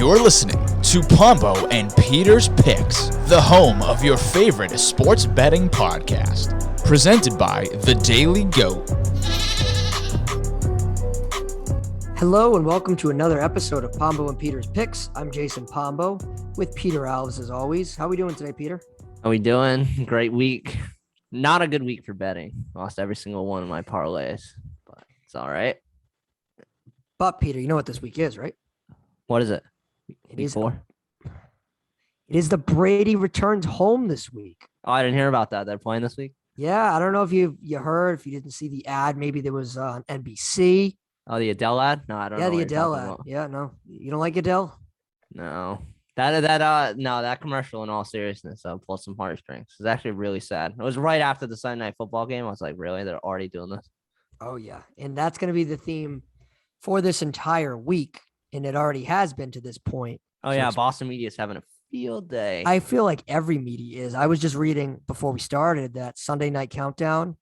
You're listening to Pombo and Peter's Picks, the home of your favorite sports betting podcast, presented by The Daily Goat. Hello and welcome to another episode of Pombo and Peter's Picks. I'm Jason Pombo with Peter Alves as always. How are we doing today, Peter? How we doing? Great week. Not a good week for betting. Lost every single one of my parlays, but it's all right. But Peter, you know what this week is, right? What is it? It is the Brady returns home this week. Oh, I didn't hear about that. They're playing this week? Yeah, I don't know if you heard, if you didn't see the ad, maybe there was on NBC. Oh, the Adele ad? No, I don't know. Yeah, the Adele ad. Yeah, no. You don't like Adele? No. That commercial, in all seriousness, plus some heartstrings. It's actually really sad. It was right after the Sunday Night Football game. I was like, really? They're already doing this? Oh, yeah. And that's going to be the theme for this entire week. And it already has been to this point. Oh, yeah. Boston media is having a field day. I feel like every media is. I was just reading before we started that Sunday Night Countdown.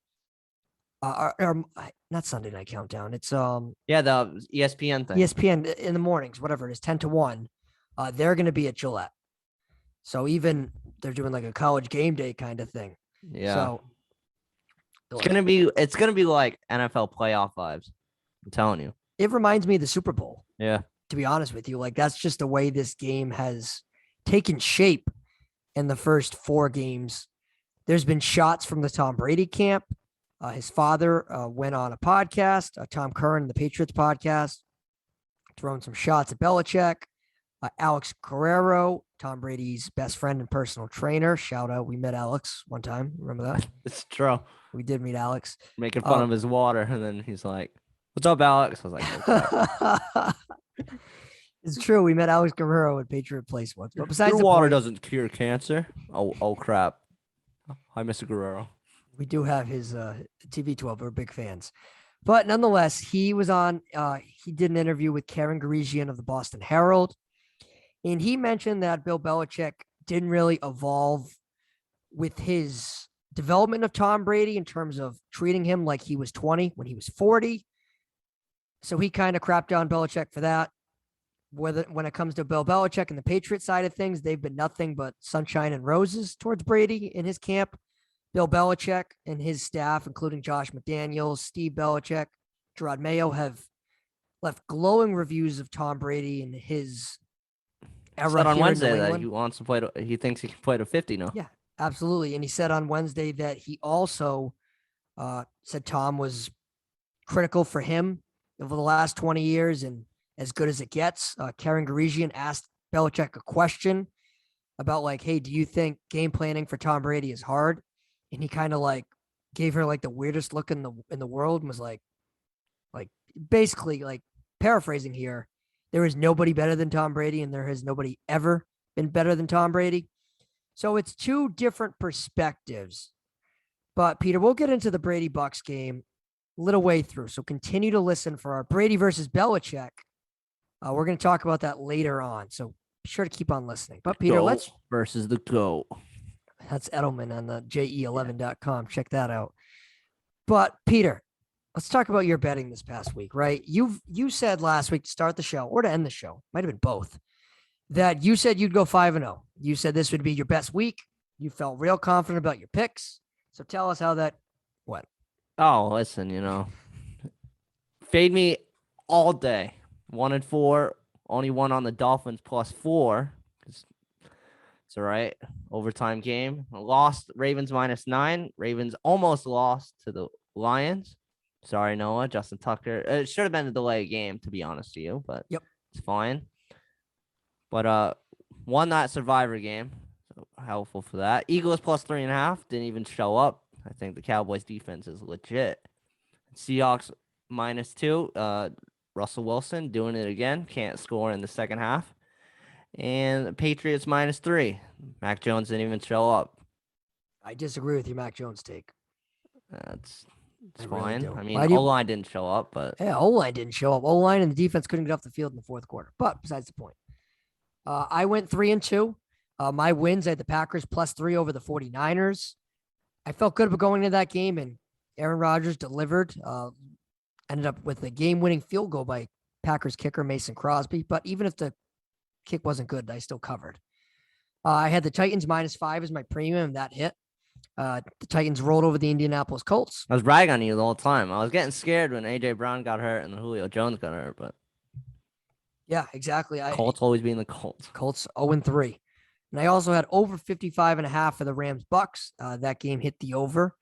Not Sunday Night Countdown. It's the ESPN thing. ESPN in the mornings, whatever it is, 10 to 1. They're going to be at Gillette. So even they're doing like a college game day kind of thing. Yeah. So it's gonna be like NFL playoff vibes. I'm telling you. It reminds me of the Super Bowl. Yeah. To be honest with you, like that's just the way this game has taken shape in the first 4 games. There's been shots from the Tom Brady camp. His father went on a podcast, Tom Curran, the Patriots podcast, throwing some shots at Belichick. Alex Guerrero, Tom Brady's best friend and personal trainer. Shout out. We met Alex one time. Remember that? It's true. We did meet Alex. Making fun of his water. And then he's like, "What's up, Alex?" I was like, okay. It's true. We met Alex Guerrero at Patriot Place once. But besides your water doesn't cure cancer. Oh, crap. Hi, Mr. Guerrero. We do have his TV 12. We're big fans. But nonetheless, he was on, he did an interview with Karen Garigian of the Boston Herald. And he mentioned that Bill Belichick didn't really evolve with his development of Tom Brady in terms of treating him like he was 20 when he was 40. So he kind of crapped on Belichick for that. When it comes to Bill Belichick and the Patriot side of things, they've been nothing but sunshine and roses towards Brady in his camp. Bill Belichick and his staff, including Josh McDaniels, Steve Belichick, Gerard Mayo, have left glowing reviews of Tom Brady and his era. Said on Wednesday that he wants to play. He thinks he can play to 50 now. Yeah, absolutely. And he said on Wednesday that he also said Tom was critical for him over the last 20 years and as good as it gets. Karen Garigian asked Belichick a question about like, hey, do you think game planning for Tom Brady is hard? And he kind of like gave her like the weirdest look in the world and was like basically like paraphrasing here. There is nobody better than Tom Brady and there has nobody ever been better than Tom Brady. So it's 2 different perspectives. But Peter, we'll get into the Brady Bucs game a little way through. So continue to listen for our Brady versus Belichick. We're going to talk about that later on. So be sure to keep on listening. But Peter, let's versus the GOAT. That's Edelman on the JE11.com. Check that out. But Peter, let's talk about your betting this past week, right? You said last week to start the show or to end the show, might have been both, that you said you'd go 5-0. You said this would be your best week. You felt real confident about your picks. So tell us how that went. Oh, listen, fade me all day. 1-4, only won on the Dolphins +4. It's all right. Overtime game. Lost Ravens -9. Ravens almost lost to the Lions. Sorry, Noah. Justin Tucker. It should have been a delay game, to be honest to you, but yep, it's fine. But won that Survivor game. So helpful for that. Eagles +3.5. Didn't even show up. I think the Cowboys defense is legit. Seahawks -2. Russell Wilson doing it again. Can't score in the second half. And the Patriots -3. Mac Jones didn't even show up. I disagree with your Mac Jones take. It's fine. Really I mean, O-line didn't show up, but yeah, O-line didn't show up. O-line and the defense couldn't get off the field in the fourth quarter. But besides the point, I went 3-2. My wins, I had the Packers +3 over the 49ers. I felt good about going into that game, and Aaron Rodgers delivered. Ended up with a game-winning field goal by Packers kicker Mason Crosby. But even if the kick wasn't good. I still covered. I had the Titans -5 as my premium. That hit. The Titans rolled over the Indianapolis Colts. I was bragging on you the whole time. I was getting scared when A.J. Brown got hurt and Julio Jones got hurt, but Yeah, exactly. Colts always being the Colts. Colts 0-3. And I also had over 55.5 for the Rams Bucs. That game hit the over.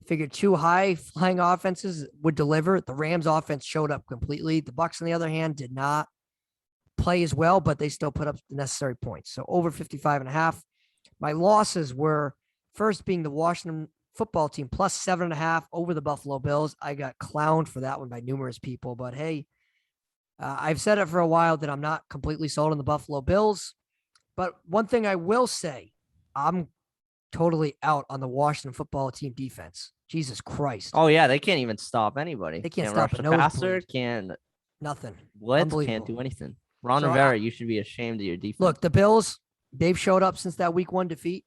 Figured two high flying offenses would deliver. The Rams offense showed up completely. The Bucs, on the other hand, did not play as well, but they still put up the necessary points. So over 55.5. My losses were first being the Washington football team +7.5 over the Buffalo Bills. I got clowned for that one by numerous people, but hey, I've said it for a while that I'm not completely sold on the Buffalo Bills. But one thing I will say, I'm totally out on the Washington football team defense. Jesus Christ. Oh, yeah. They can't even stop anybody. They can't rush stop the a passer. nosebleed. Can't Nothing. blitz. Can't do anything. Ron So Rivera, you should be ashamed of your defense. Look, the Bills, they've showed up since that week 1 defeat.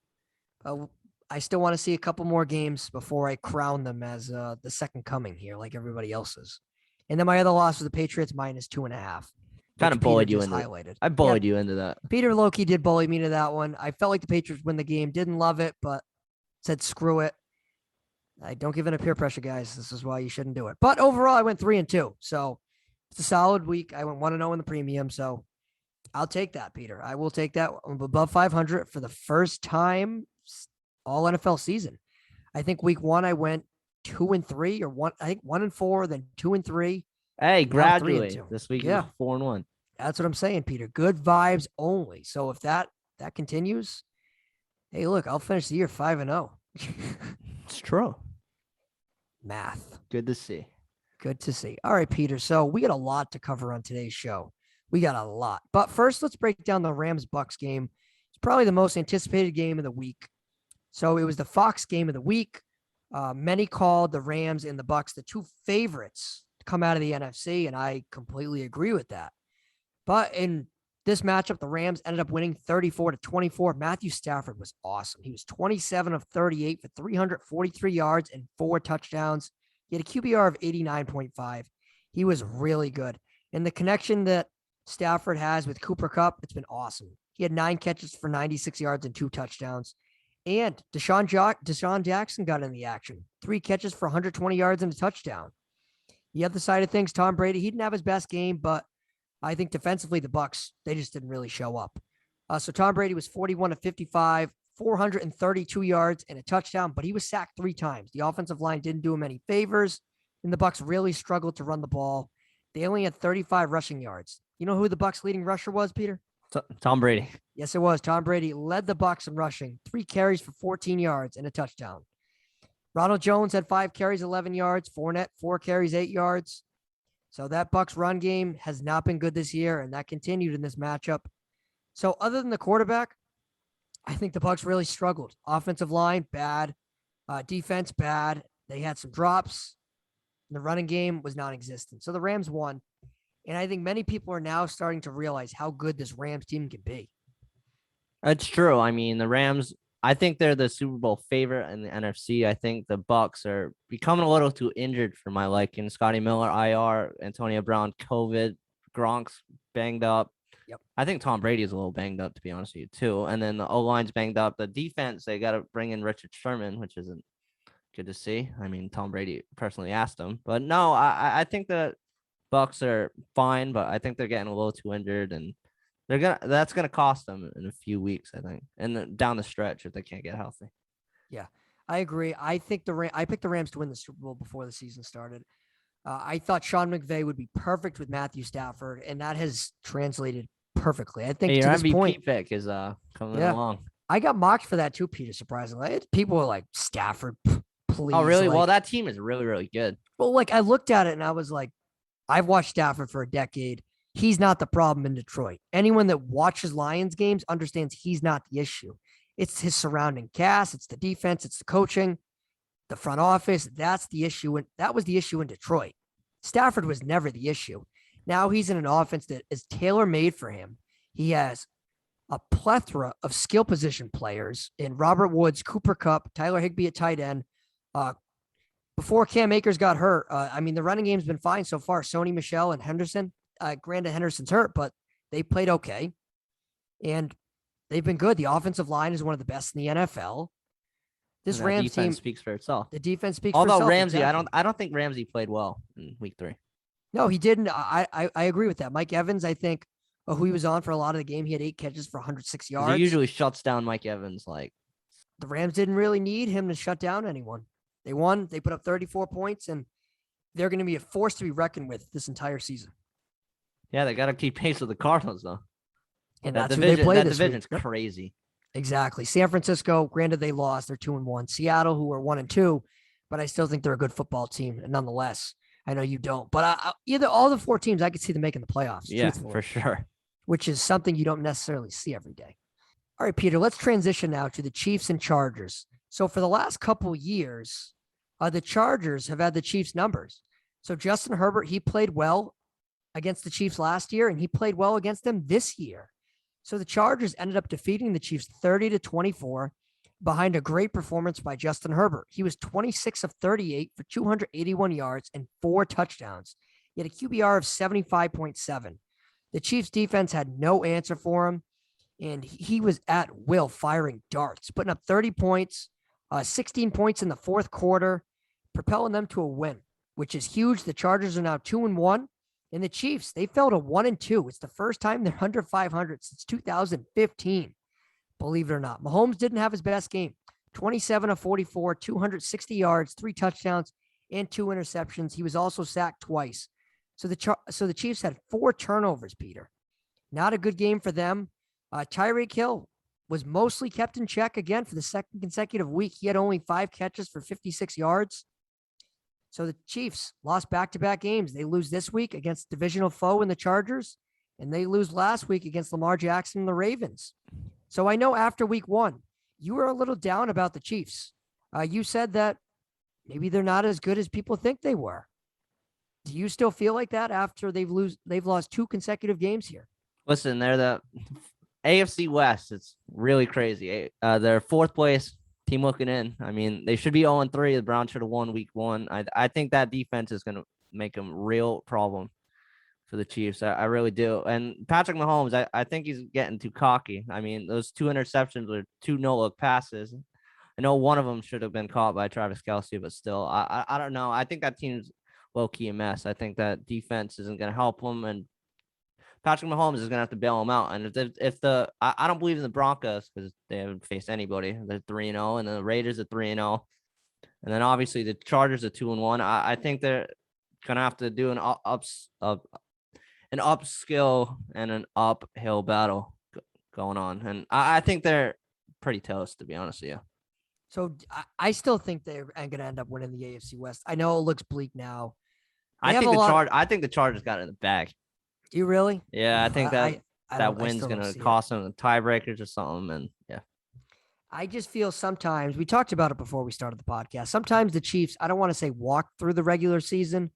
I still want to see a couple more games before I crown them as the second coming here, like everybody else's. And then my other loss was the Patriots -2.5. Kind of bullied you into highlighted. I bullied you into that. Peter Loki did bully me to that one. I felt like the Patriots win the game. Didn't love it, but said screw it. I don't give in to peer pressure, guys. This is why you shouldn't do it. But overall, I went 3-2. So it's a solid week. I went 1-0 in the premium. So I'll take that, Peter. I will take that. I'm above 500 for the first time all NFL season. I think week 1 I went 2-3 or 1-4, then 2-3. Hey, Now gradually 3-2. this week. Yeah. 4-1. That's what I'm saying, Peter. Good vibes only. So if that continues, hey, look, I'll finish the year 5-0. It's true. Math. Good to see. Good to see. All right, Peter. So we got a lot to cover on today's show. We got a lot. But first, let's break down the Rams-Bucs game. It's probably the most anticipated game of the week. So it was the Fox game of the week. Many called the Rams and the Bucs the two favorites to come out of the NFC, and I completely agree with that. But in this matchup, the Rams ended up winning 34-24. Matthew Stafford was awesome. He was 27 of 38 for 343 yards and 4 touchdowns. He had a QBR of 89.5. He was really good. And the connection that Stafford has with Cooper Kupp, it's been awesome. He had 9 catches for 96 yards and 2 touchdowns. And Deshaun Jackson got in the action. 3 catches for 120 yards and a touchdown. The other side of things, Tom Brady, he didn't have his best game, but I think defensively, the Bucs, they just didn't really show up. So Tom Brady was 41 of 55, 432 yards and a touchdown, but he was sacked 3 times. The offensive line didn't do him any favors, and the Bucs really struggled to run the ball. They only had 35 rushing yards. You know who the Bucs' leading rusher was, Peter? Tom Brady. Yes, it was. Tom Brady led the Bucs in rushing, 3 carries for 14 yards and a touchdown. Ronald Jones had 5 carries, 11 yards. Fournette, 4 carries, 8 yards. So that Bucs run game has not been good this year, and that continued in this matchup. So other than the quarterback, I think the Bucs really struggled. Offensive line, bad. Defense, bad. They had some drops. The running game was non-existent. So the Rams won. And I think many people are now starting to realize how good this Rams team can be. That's true. I mean, the Rams, I think they're the Super Bowl favorite in the NFC. I think the Bucs are becoming a little too injured for my liking. Scotty Miller, IR, Antonio Brown, COVID, Gronk's banged up. Yep. I think Tom Brady is a little banged up, to be honest with you, too. And then the O-line's banged up. The defense, they got to bring in Richard Sherman, which isn't good to see. I mean, Tom Brady personally asked him. But no, I think the Bucs are fine, but I think they're getting a little too injured, and that's gonna cost them in a few weeks, I think, and down the stretch if they can't get healthy. Yeah, I agree. I think I picked the Rams to win the Super Bowl before the season started. I thought Sean McVay would be perfect with Matthew Stafford, and that has translated perfectly. I think Hey, to your this MVP point, pick is coming along. I got mocked for that too, Peter. Surprisingly, people were like, "Stafford, please." Oh, really? Like, Well, that team is really, really good. well, like I looked at it and I was like, I've watched Stafford for a decade. He's not the problem in Detroit. Anyone that watches Lions games understands he's not the issue. It's his surrounding cast. It's the defense. It's the coaching, the front office. That's the issue. And that was the issue in Detroit. Stafford was never the issue. Now he's in an offense that is tailor-made for him. He has a plethora of skill position players in Robert Woods, Cooper Kupp, Tyler Higbee at tight end. Before Cam Akers got hurt, I mean, the running game's been fine so far. Sony Michel and Henderson. Granted, Henderson's hurt, but they played okay. and they've been good. The offensive line is one of the best in the NFL. This And that Rams team defense speaks for itself. the defense speaks for Although itself. Ramsey, Exactly. I don't think Ramsey played well in week 3. No, he didn't. I agree with that. Mike Evans, I think, who he was on for a lot of the game, he had 8 catches for 106 He yards. usually shuts down Mike Evans. Like, The Rams didn't really need him to shut down anyone. They won. They put up 34 points, and they're going to be a force to be reckoned with this entire season. yeah, they got to keep pace with the Cardinals, though. And That that's who they play that this division's week. crazy. Exactly. San Francisco, granted they lost, they're 2-1. Seattle, who are 1-2, but I still think they're a good football team. And nonetheless, I know you don't, but either all the 4 teams, I could see them making the playoffs. Yeah, truthfully, for sure. which is something you don't necessarily see every day. All right, Peter, let's transition now to the Chiefs and Chargers. So for the last couple years, the Chargers have had the Chiefs numbers. So Justin Herbert, he played well against the Chiefs last year, and he played well against them this year. So the Chargers ended up defeating the Chiefs 30-24 behind a great performance by Justin Herbert. He was 26 of 38 for 281 yards and 4 touchdowns. He had a QBR of 75.7. The Chiefs defense had no answer for him, and he was at will firing darts, putting up 30 points, 16 points in the fourth quarter, propelling them to a win, which is huge. The Chargers are now 2-1. And the Chiefs, they fell to 1-2. It's the first time they're under 500 since 2015. Believe it or not. Mahomes didn't have his best game. 27 of 44, 260 yards, 3 touchdowns, and 2 interceptions. He was also sacked twice. So the Chiefs had 4 turnovers, Peter. Not a good game for them. Tyreek Hill was mostly kept in check again for the second consecutive week. He had only 5 catches for 56 yards. So the Chiefs lost back-to-back games. They lose this week against divisional foe in the Chargers, and they lose last week against Lamar Jackson and the Ravens. So I know after week 1, you were a little down about the Chiefs. You said that maybe they're not as good as people think they were. Do you still feel like that after they've lost 2 consecutive games here? Listen, they're the AFC West. It's really crazy. They're 4th place team looking in. I mean, they should be 0-3. The Browns should have won week 1. I think that defense is going to make them real problem for the Chiefs. I really do. And Patrick Mahomes, I think he's getting too cocky. I mean, those 2 interceptions were 2 no-look passes. I know one of them should have been caught by Travis Kelce, but still, I don't know. I think that team's low-key a mess. I think that defense isn't going to help them, and Patrick Mahomes is going to have to bail him out. And I don't believe in the Broncos because they haven't faced anybody. They're 3-0, and the Raiders are 3-0. And then obviously the Chargers are 2-1. I think they're going to have to do an upskill and an uphill battle going on. And I think they're pretty toast, to be honest with you. So I still think they're going to end up winning the AFC West. I know it looks bleak now. I think the Chargers got it in the bag. Do you really? Yeah, I think that that win's going to cost them the tiebreakers or something. And yeah. I just feel sometimes, we talked about it before we started the podcast. Sometimes the Chiefs, I don't want to say walk through the regular season,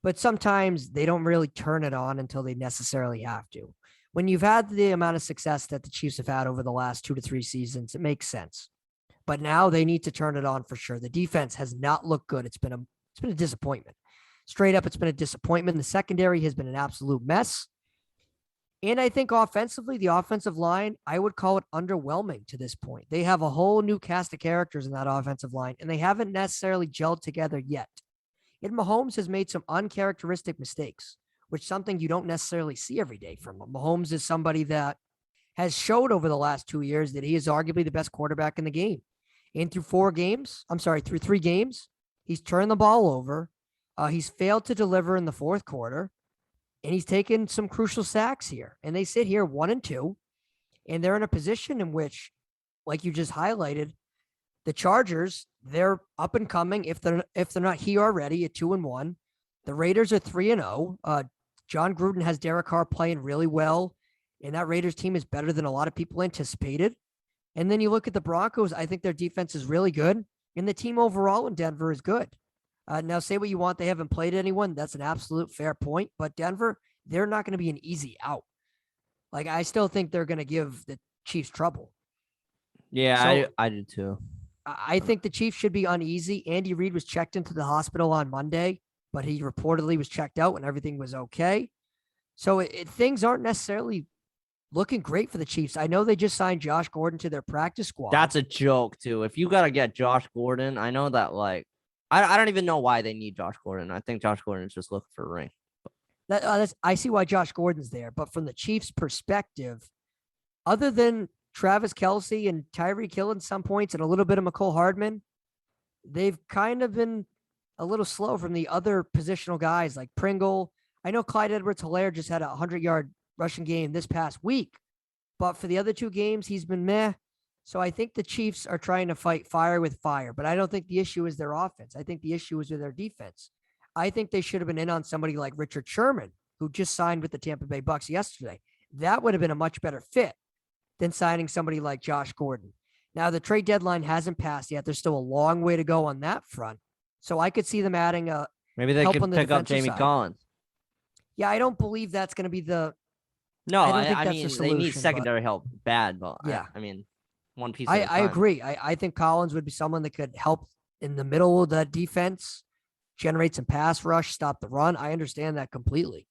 but sometimes they don't really turn it on until they necessarily have to. When you've had the amount of success that the Chiefs have had over the last 2 to 3 seasons, it makes sense. But now they need to turn it on for sure. The defense has not looked good. It's been a disappointment. Straight up, it's been a disappointment. The secondary has been an absolute mess. And I think offensively, the offensive line, I would call it underwhelming to this point. They have a whole new cast of characters in that offensive line, and they haven't necessarily gelled together yet. And Mahomes has made some uncharacteristic mistakes, which is something you don't necessarily see every day from him. Mahomes is somebody that has showed over the last 2 years that he is arguably the best quarterback in the game. And through 3 games, he's turned the ball over. He's failed to deliver in the fourth quarter, and he's taken some crucial sacks here. And they sit here 1-2, and they're in a position in which, like you just highlighted, the Chargers, they're up and coming. If they're not here already at 2-1, the Raiders are 3-0. John Gruden has Derek Carr playing really well, and that Raiders team is better than a lot of people anticipated. And then you look at the Broncos. I think their defense is really good, and the team overall in Denver is good. Now, say what you want. They haven't played anyone. That's an absolute fair point. But Denver, they're not going to be an easy out. Like, I still think they're going to give the Chiefs trouble. Yeah, so, I do too. I think the Chiefs should be uneasy. Andy Reid was checked into the hospital on Monday, but he reportedly was checked out and everything was okay. So things aren't necessarily looking great for the Chiefs. I know they just signed Josh Gordon to their practice squad. That's a joke too. If you gotta get Josh Gordon, I know that like I don't even know why they need Josh Gordon. I think Josh Gordon is just looking for a ring. I see why Josh Gordon's there, but from the Chiefs' perspective, other than Travis Kelce and Tyreek Hill at some points and a little bit of McCole Hardman, they've kind of been a little slow from the other positional guys like Pringle. I know Clyde Edwards-Helaire just had a 100-yard rushing game this past week, but for the other two games, he's been meh. So I think the Chiefs are trying to fight fire with fire, but I don't think the issue is their offense. I think the issue is with their defense. I think they should have been in on somebody like Richard Sherman, who just signed with the Tampa Bay Bucs yesterday. That would have been a much better fit than signing somebody like Josh Gordon. Now, the trade deadline hasn't passed yet. There's still a long way to go on that front. So I could see them adding a maybe they help could on the pick up defensive Jamie side. Collins. Yeah, I don't believe that's going to be the. No, I don't think I that's mean the they solution, need but- secondary help bad, but Yeah. I mean one piece. I at a time. agree. I think Collins would be someone that could help in the middle of that defense, generate some pass rush, stop the run. I understand that completely.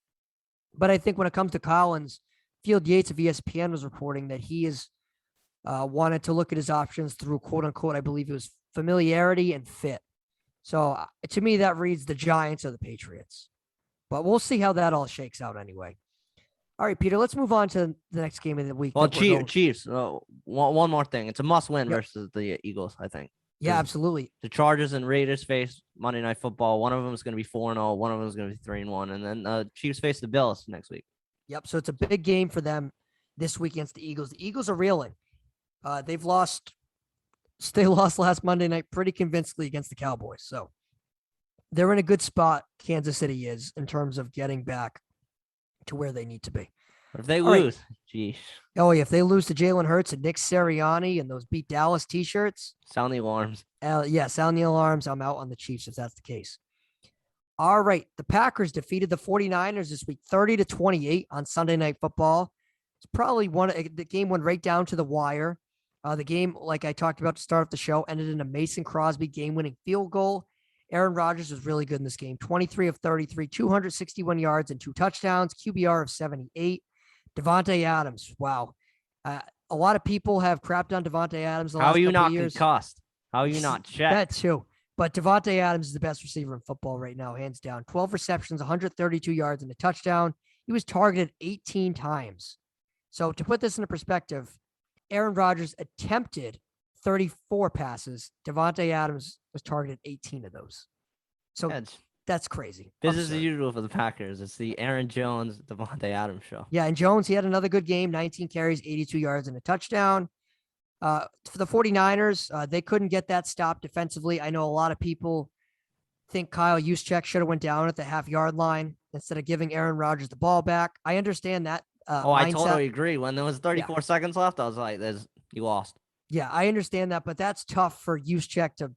But I think when it comes to Collins, Field Yates of ESPN was reporting that he is wanted to look at his options through quote unquote, I believe it was familiarity and fit. So to me, that reads the Giants or the Patriots. But we'll see how that all shakes out anyway. All right, Peter, let's move on to the next game of the week. Well, that we're going- Chiefs. One more thing. It's a must-win Yep. versus the Eagles. I think Yeah, absolutely. the Chargers and Raiders face Monday Night Football. One of them is going to be 4-0. One of them is going to be 3-1, and then Chiefs face the Bills next week. Yep. So it's a big game for them this week against the Eagles. The Eagles are reeling. They lost last Monday night pretty convincingly against the Cowboys. So they're in a good spot. Kansas City is in terms of getting back to where they need to be. But if they All right. lose, geez, Oh, yeah, if they lose to Jalen Hurts and Nick Sirianni and those beat Dallas t-shirts, sound the alarms. sound the alarms. I'm out on the Chiefs if that's the case. All right. The Packers defeated the 49ers this week, 30-28 on Sunday Night Football. It's probably the game went right down to the wire. The game, like I talked about to start off the show, ended in a Mason Crosby game-winning field goal. Aaron Rodgers was really good in this game. 23 of 33, 261 yards and 2 touchdowns, QBR of 78. Devontae Adams, wow. A lot of people have crapped on Devontae Adams the last How are you couple not of years. concussed? How are you not That checked? too. But Devontae Adams is the best receiver in football right now, hands down. 12 receptions, 132 yards, and a touchdown. He was targeted 18 times. So to put this into perspective, Aaron Rodgers attempted 34 passes. Devontae Adams was targeted 18 of those. So that's crazy. Business as Absurd. usual for the Packers. It's the Aaron Jones, Devontae Adams show. Yeah, and Jones, he had another good game, 19 carries, 82 yards, and a touchdown. For the 49ers, they couldn't get that stop defensively. I know a lot of people think Kyle Juszczyk should have went down at the half-yard line instead of giving Aaron Rodgers the ball back. I understand that I mindset. totally agree. When there was 34 seconds left, I was like, you lost. Yeah, I understand that, but that's tough for Juszczyk to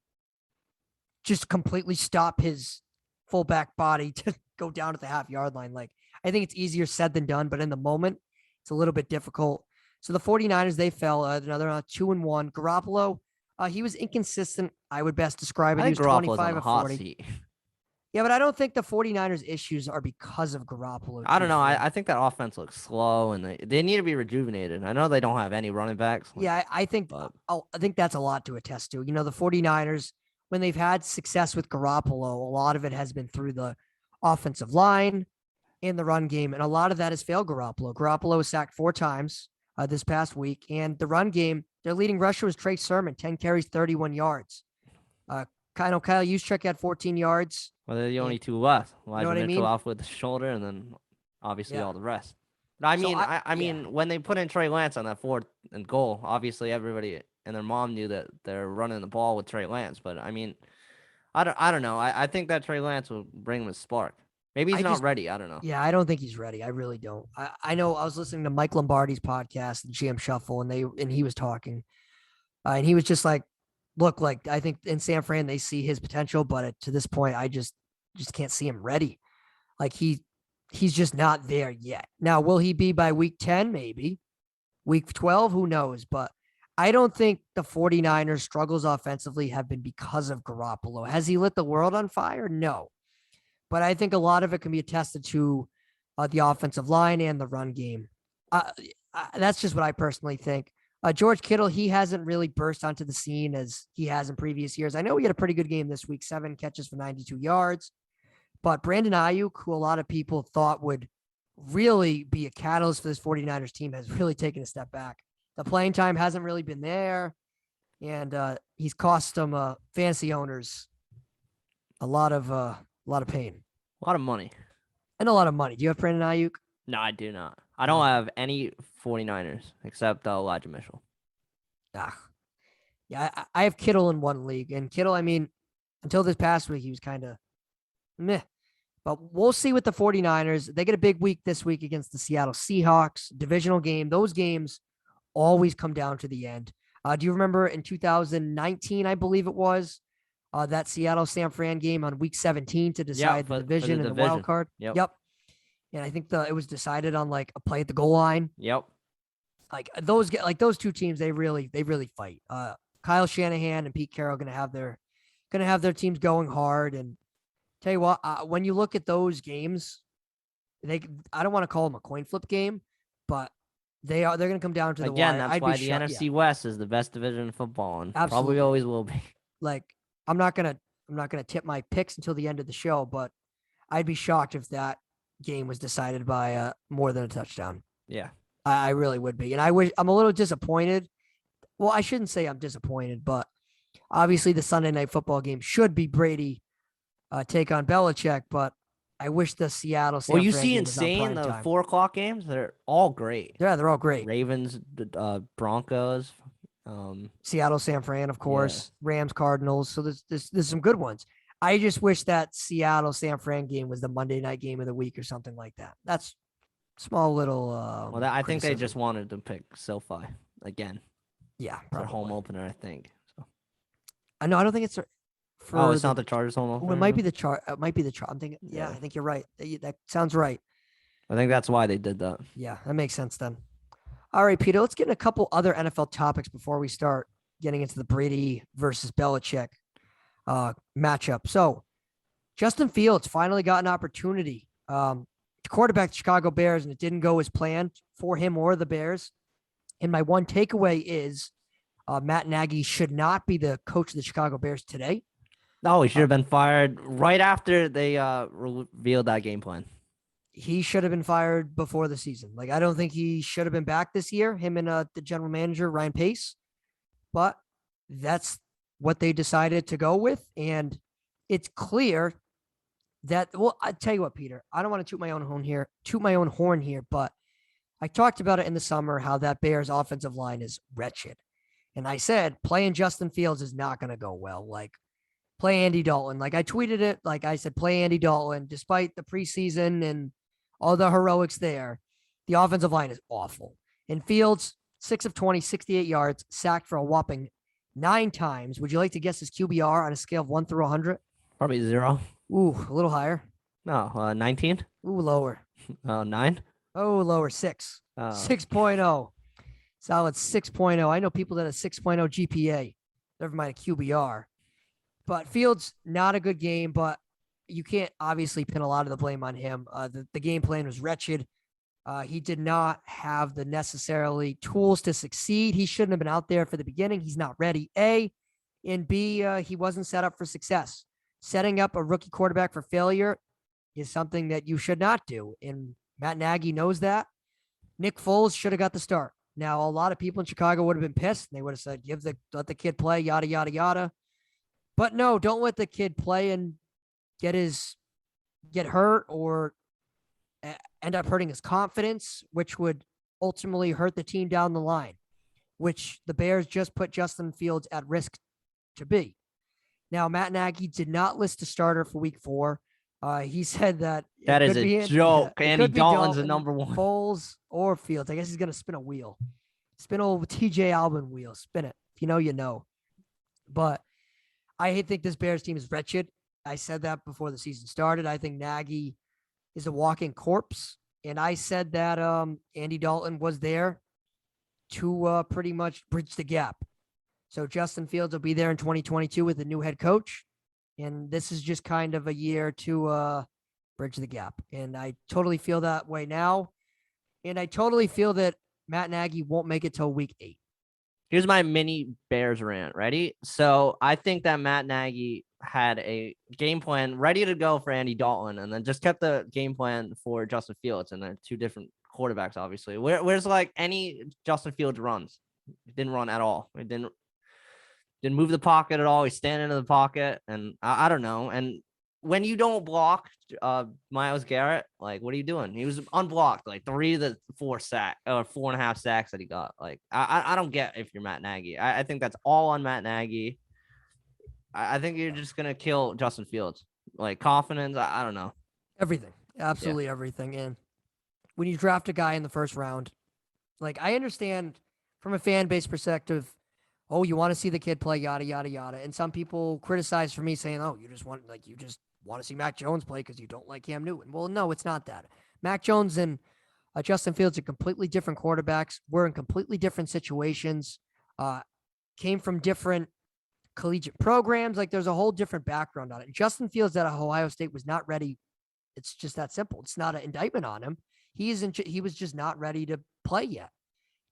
just completely stop his fullback body to go down at the half-yard line. Like, I think it's easier said than done, but in the moment, it's a little bit difficult. So the 49ers, they fell. Another 2-1. Garoppolo, he was inconsistent. I would best describe it. I He think was Garoppolo's on 25 the of hot 40. seat. Yeah, but I don't think the 49ers issues are because of Garoppolo. I don't know. truthfully. I think that offense looks slow, and they need to be rejuvenated. I know they don't have any running backs. Yeah, I think but- I think that's a lot to attest to. You know, the 49ers, when they've had success with Garoppolo, a lot of it has been through the offensive line and the run game, and a lot of that has failed Garoppolo. Garoppolo was sacked 4 times this past week, and the run game, their leading rusher was Trey Sermon, 10 carries, 31 yards. Kyle Juszczyk had 14 yards. Well, they're the only two left. Elijah what I Mitchell mean? off with the shoulder, and then obviously Yeah. all the rest. But I So mean, I- I mean, when they put in Trey Lance on that 4th and goal, obviously everybody and their mom knew that they're running the ball with Trey Lance. But I mean, I don't know. I think that Trey Lance will bring him a spark. Maybe he's not ready. I don't know. Yeah, I don't think he's ready. I really don't. I know I was listening to Mike Lombardi's podcast, the GM Shuffle, and he was talking, and he was just like, "Look, like I think in San Fran they see his potential, but to this point, I just can't see him ready. Like he's just not there yet. Now, will he be by week 10? Maybe week 12. Who knows? But I don't think the 49ers struggles offensively have been because of Garoppolo. Has he lit the world on fire? No. But I think a lot of it can be attested to the offensive line and the run game. That's just what I personally think. George Kittle, he hasn't really burst onto the scene as he has in previous years. I know he had a pretty good game this week, 7 catches for 92 yards. But Brandon Ayuk, who a lot of people thought would really be a catalyst for this 49ers team, has really taken a step back. The playing time hasn't really been there, and he's cost them fantasy owners a lot of pain. A lot of money. And a lot of money. Do you have Brandon Ayuk? No, I do not. I don't have any 49ers except Elijah Mitchell. Yeah, I have Kittle in one league. And Kittle, I mean, until this past week, he was kind of meh. But we'll see with the 49ers. They get a big week this week against the Seattle Seahawks. Divisional game. Those games always come down to the end. Do you remember in 2019, I believe it was, that Seattle-San Fran game on week 17 to decide the division and the wild card? Yep. And I think it was decided on like a play at the goal line. Yep. Like those two teams, they really fight. Kyle Shanahan and Pete Carroll gonna have their teams going hard. And tell you what, when you look at those games, I don't want to call them a coin flip game, but they're gonna come down to the wire. That's why the NFC West is the best division in football, and probably always will be. Like I'm not gonna tip my picks until the end of the show, but I'd be shocked if that game was decided by more than a touchdown. Yeah, I really would be. And I'm a little disappointed. Well, I shouldn't say I'm disappointed, but obviously the Sunday night football game should be Brady take on Belichick, but I wish the Seattle. Well, you see insane the 4:00 games. They're all great. Yeah, they're all great. Ravens, Broncos, Seattle, San Fran, of course, Rams, Cardinals. So there's some good ones. I just wish that Seattle San Fran game was the Monday night game of the week or something like that. That's small little. I think they just wanted to pick SoFi again. Yeah, for home opener, I think. So. I know. I don't think it's. It's not the Chargers home opener. It might be the Char. It might be the Char. I'm thinking. Yeah, I think you're right. That sounds right. I think that's why they did that. Yeah, that makes sense then. All right, Peter. Let's get in a couple other NFL topics before we start getting into the Brady versus Belichick matchup. So Justin Fields finally got an opportunity to quarterback the Chicago Bears, and it didn't go as planned for him or the Bears. And my one takeaway is Matt Nagy should not be the coach of the Chicago Bears today. No, he should have been fired right after they revealed that game plan. He should have been fired before the season. Like, I don't think he should have been back this year, him and the general manager, Ryan Pace. But that's what they decided to go with. And it's clear that, well, I tell you what, Peter, I don't want to toot my own horn here, but I talked about it in the summer, how that Bears offensive line is wretched. And I said, playing Justin Fields is not going to go well. Like, play Andy Dalton. Like, I tweeted it. Like, I said, play Andy Dalton. Despite the preseason and all the heroics there, the offensive line is awful. And Fields, 6 of 20, 68 yards, sacked for a whopping 9 times. Would you like to guess his QBR on a scale of 1 through 100? Probably 0. Ooh, a little higher. No, 19. Ooh, lower. 9. Oh, lower, 6. 6.0. Solid 6.0. I know people that have 6.0 GPA. Never mind a QBR. But Fields, not a good game, but you can't obviously pin a lot of the blame on him. The game plan was wretched. He did not have the necessarily tools to succeed. He shouldn't have been out there for the beginning. He's not ready, A. And B, he wasn't set up for success. Setting up a rookie quarterback for failure is something that you should not do. And Matt Nagy knows that. Nick Foles should have got the start. Now, a lot of people in Chicago would have been pissed. They would have said, let the kid play, yada, yada, yada. But no, don't let the kid play and get hurt or end up hurting his confidence, which would ultimately hurt the team down the line, which the Bears just put Justin Fields at risk to be. Now, Matt Nagy did not list a starter for week 4. He said that is a joke. Andy Dalton's the number 1. Foles or Fields. I guess he's going to spin a wheel. Spin old TJ Albin wheel. Spin it. If you know, you know. But I think this Bears team is wretched. I said that before the season started. I think Nagy is a walking corpse. And I said that Andy Dalton was there to pretty much bridge the gap. So Justin Fields will be there in 2022 with a new head coach. And this is just kind of a year to bridge the gap. And I totally feel that way now. And I totally feel that Matt Nagy won't make it till week 8. Here's my mini Bears rant. Ready? So I think that Matt Nagy had a game plan ready to go for Andy Dalton, and then just kept the game plan for Justin Fields, and they're two different quarterbacks, obviously. Where's like any Justin Fields runs? It didn't run at all. It didn't move the pocket at all. He's standing in the pocket, and I don't know. And when you don't block Myles Garrett, like, what are you doing? He was unblocked, like 3 of the 4.5 sacks that he got. Like, I don't get if you're Matt Nagy. I think that's all on Matt Nagy. I think you're just gonna kill Justin Fields. Like, confidence, I don't know. Everything, absolutely everything. And when you draft a guy in the first round, like, I understand from a fan base perspective, oh, you want to see the kid play, yada, yada, yada. And some people criticize for me saying, oh, you just want to see Mac Jones play because you don't like Cam Newton. Well, no, it's not that. Mac Jones and Justin Fields are completely different quarterbacks. We're in completely different situations, came from different collegiate programs. Like, there's a whole different background on it. Justin Fields at Ohio State was not ready. It's just that simple. It's not an indictment on him. He was just not ready to play yet.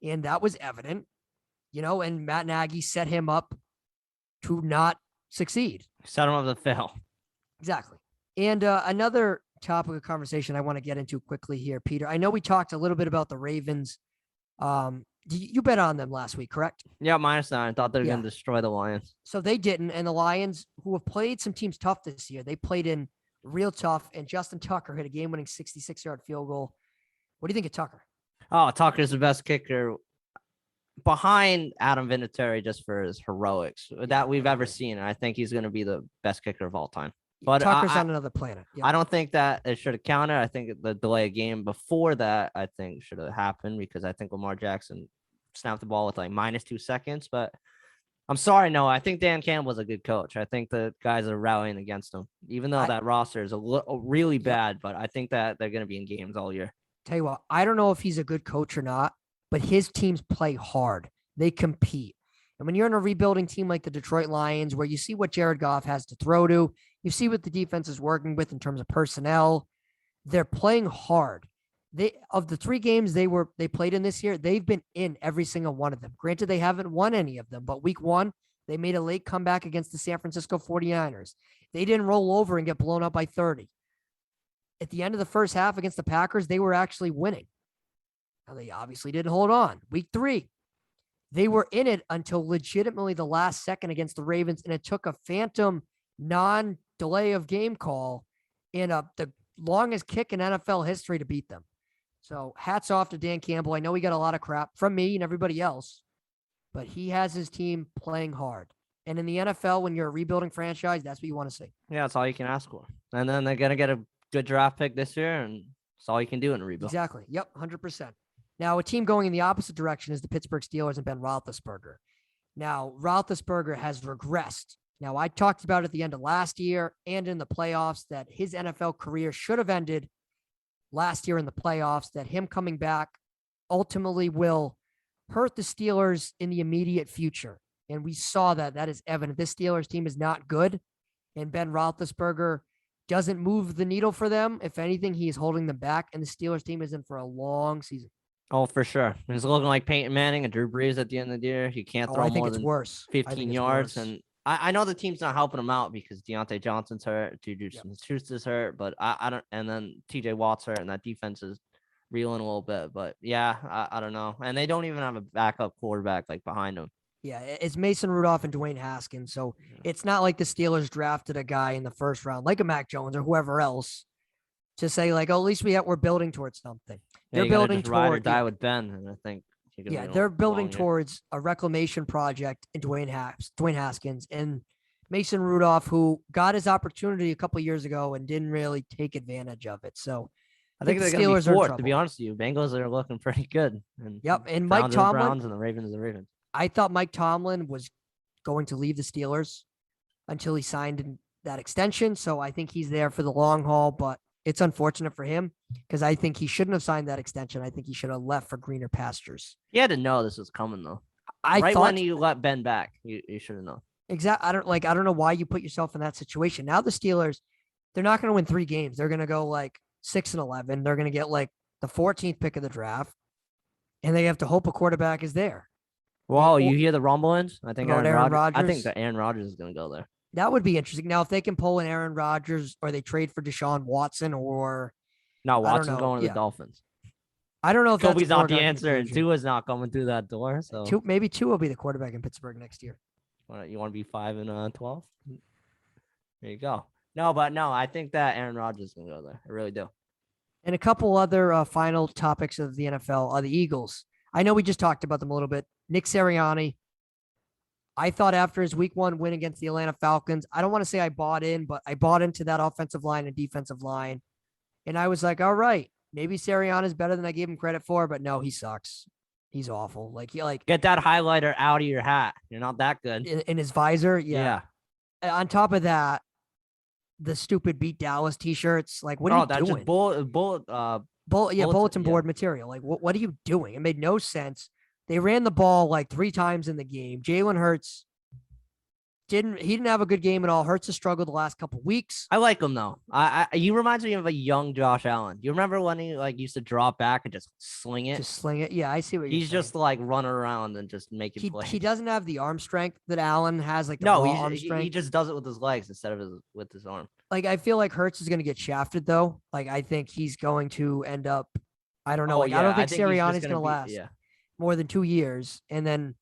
And that was evident, and Matt Nagy set him up to not succeed. Set him up to fail. Exactly. And another topic of conversation I want to get into quickly here, Peter. I know we talked a little bit about the Ravens. You bet on them last week, correct? Yeah, -9. I thought they were going to destroy the Lions. So they didn't. And the Lions, who have played some teams tough this year, they played in real tough. And Justin Tucker hit a game-winning 66-yard field goal. What do you think of Tucker? Oh, Tucker's the best kicker behind Adam Vinatieri just for his heroics that we've ever seen. And I think he's going to be the best kicker of all time. But Tucker's on another planet. Yep. I don't think that it should have counted. I think the delay game before that, I think, should have happened because I think Lamar Jackson snapped the ball with like -2 seconds. But I'm sorry, no, I think Dan Campbell's a good coach. I think the guys are rallying against him, even though that roster is really bad. But I think that they're going to be in games all year. Tell you what, I don't know if he's a good coach or not, but his teams play hard. They compete. And when you're in a rebuilding team like the Detroit Lions, where you see what Jared Goff has to throw to, you see what the defense is working with in terms of personnel, they're playing hard. Of the 3 games they played in this year, they've been in every single one of them. Granted, they haven't won any of them, but week 1, they made a late comeback against the San Francisco 49ers. They didn't roll over and get blown up by 30. At the end of the first half against the Packers, they were actually winning. Now, they obviously didn't hold on. Week 3, they were in it until legitimately the last second against the Ravens, and it took a phantom non-delay of game call in the longest kick in NFL history to beat them. So hats off to Dan Campbell. I know he got a lot of crap from me and everybody else, but he has his team playing hard. And in the NFL, when you're a rebuilding franchise, that's what you want to see. Yeah, that's all you can ask for. And then they're going to get a good draft pick this year, and that's all you can do in a rebuild. Exactly. Yep, 100%. Now, a team going in the opposite direction is the Pittsburgh Steelers and Ben Roethlisberger. Now, Roethlisberger has regressed. Now, I talked about at the end of last year and in the playoffs that his NFL career should have ended last year in the playoffs, that him coming back ultimately will hurt the Steelers in the immediate future. And we saw that. That is evident. This Steelers team is not good, and Ben Roethlisberger doesn't move the needle for them. If anything, he is holding them back, and the Steelers team is in for a long season. Oh, for sure. He's looking like Peyton Manning and Drew Brees at the end of the year. He can't throw more than 15 yards. And I know the team's not helping him out because Deontay Johnson's hurt, Juju Smith-Schuster's hurt, but I don't. And then TJ Watt's hurt, and that defense is reeling a little bit. But yeah, I don't know. And they don't even have a backup quarterback like behind them. Yeah, it's Mason Rudolph and Dwayne Haskins. So it's not like the Steelers drafted a guy in the first round, like a Mac Jones or whoever else, to say like, oh, at least we're building towards something. Yeah, they're building towards ride or die with Ben, and I think they're building towards a reclamation project in Dwayne Haskins and Mason Rudolph, who got his opportunity a couple of years ago and didn't really take advantage of it. So I think they're going to be fourth. To be honest with you, Bengals are looking pretty good. And and Mike Tomlin, Browns, and the Ravens, the Ravens. I thought Mike Tomlin was going to leave the Steelers until he signed that extension. So I think he's there for the long haul, but it's unfortunate for him because I think he shouldn't have signed that extension. I think he should have left for greener pastures. He had to know this was coming, though. When you let Ben back, you should have known. Exactly. I don't know why you put yourself in that situation. Now the Steelers, they're not going to win 3 games. They're going to go like 6-11. They're going to get like the 14th pick of the draft. and they have to hope a quarterback is there. Whoa, you hear the rumblings? I think About Aaron Rodgers? I think that Aaron Rodgers is going to go there. That would be interesting. Now, if they can pull an Aaron Rodgers or they trade for Deshaun Watson or No, Watson's know. going to Yeah. the Dolphins. I don't know if that's Kobe's a not the foregone answer, and conclusion. Tua's not coming through that door. So Maybe Tua will be the quarterback in Pittsburgh next year. you want to be 5-12? There you go. No, I think that Aaron Rodgers is going to go there. I really do. And a couple other final topics of the NFL are the Eagles. I know we just talked about them a little bit. Nick Sirianni. I thought after his week 1 win against the Atlanta Falcons, I don't want to say I bought in, but I bought into that offensive line and defensive line. And I was like, all right, maybe Sirianni is better than I gave him credit for, but no, he sucks. He's awful. Get that highlighter out of your hat. You're not that good. In his visor. Yeah. On top of that, the stupid Beat Dallas t-shirts. Like, what are you doing? Just bulletin board material. Like, what are you doing? It made no sense. They ran the ball like 3 times in the game. Jalen Hurts didn't have a good game at all. Hurts has struggled the last couple weeks. I like him though. He reminds me of a young Josh Allen. You remember when he used to drop back and just sling it? Just sling it. Yeah, I see what you're saying. He's just like running around and just making plays. He doesn't have the arm strength that Allen has. Like arm strength. He just does it with his legs instead of with his arm. Like, I feel like Hurts is going to get shafted though. Like, I think he's going to end up. I don't know. I don't think Sirianni's going to last more than 2 years, and then